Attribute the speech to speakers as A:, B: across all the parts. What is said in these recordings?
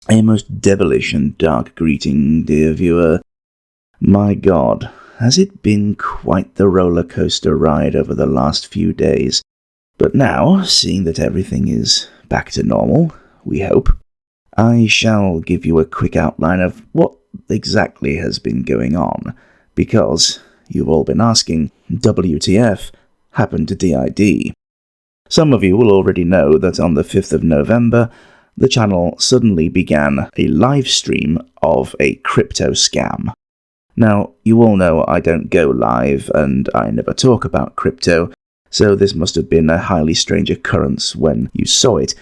A: A most devilish and dark greeting, dear viewer. My God, has it been quite the roller coaster ride over the last few days. But now, seeing that everything is back to normal, we hope, I shall give you a quick outline of what exactly has been going on, because you've all been asking, WTF happened to DiD? Some of you will already know that on the 5th of November, the channel suddenly began a live stream of a crypto scam. Now, you all know I don't go live and I never talk about crypto, so this must have been a highly strange occurrence when you saw it.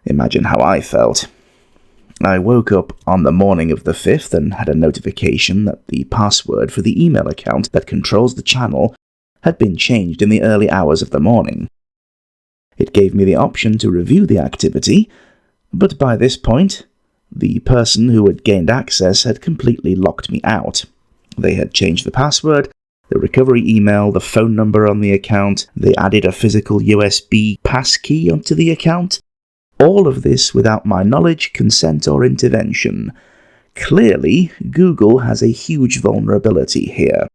A: Imagine how I felt. I woke up on the morning of the 5th and had a notification that the password for the email account that controls the channel had been changed in the early hours of the morning. It gave me the option to review the activity, but by this point, the person who had gained access had completely locked me out. They had changed the password, the recovery email, the phone number on the account, they added a physical USB passkey onto the account. All of this without my knowledge, consent, or intervention. Clearly, Google has a huge vulnerability here.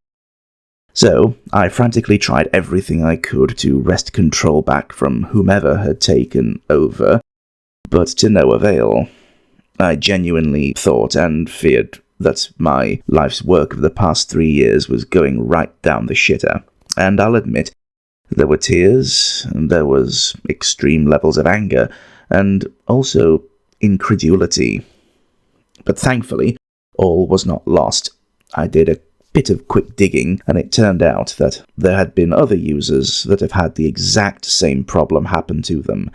A: So, I frantically tried everything I could to wrest control back from whomever had taken over, but to no avail. I genuinely thought and feared that my life's work of the past 3 years was going right down the shitter, and I'll admit, there were tears, and there was extreme levels of anger, and also incredulity. But thankfully, all was not lost. I did a bit of quick digging, and it turned out that there had been other users that have had the exact same problem happen to them,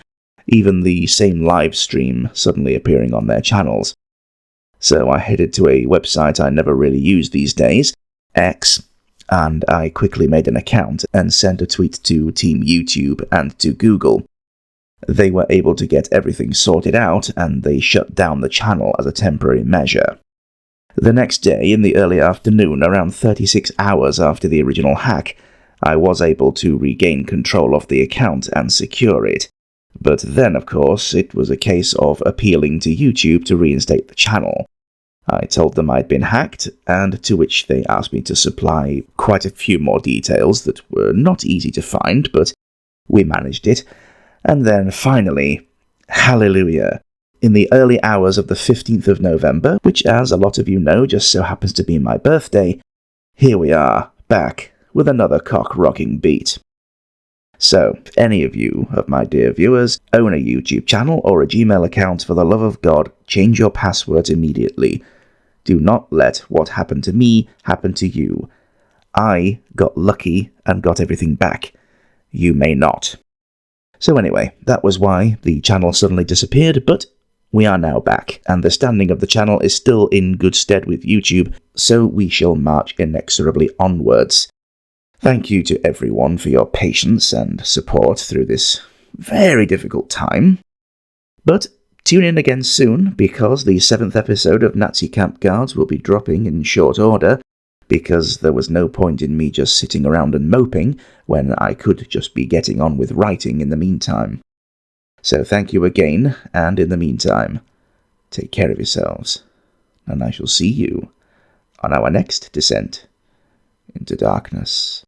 A: even the same live stream suddenly appearing on their channels. So I headed to a website I never really use these days, X, and I quickly made an account and sent a tweet to Team YouTube and to Google. They were able to get everything sorted out, and they shut down the channel as a temporary measure. The next day, in the early afternoon, around 36 hours after the original hack, I was able to regain control of the account and secure it. But then, of course, it was a case of appealing to YouTube to reinstate the channel. I told them I'd been hacked, and to which they asked me to supply quite a few more details that were not easy to find, but we managed it. And then, finally, hallelujah, in the early hours of the 15th of November, which, as a lot of you know, just so happens to be my birthday, here we are, back with another cock-rocking beat. So, if any of you, of my dear viewers, own a YouTube channel or a Gmail account, for the love of God, change your passwords immediately. Do not let what happened to me happen to you. I got lucky and got everything back. You may not. So anyway, that was why the channel suddenly disappeared, but we are now back, and the standing of the channel is still in good stead with YouTube, so we shall march inexorably onwards. Thank you to everyone for your patience and support through this very difficult time. But tune in again soon, because the 7th episode of Nazi Camp Guards will be dropping in short order, because there was no point in me just sitting around and moping when I could just be getting on with writing in the meantime. So thank you again, and in the meantime, take care of yourselves, and I shall see you on our next descent into darkness.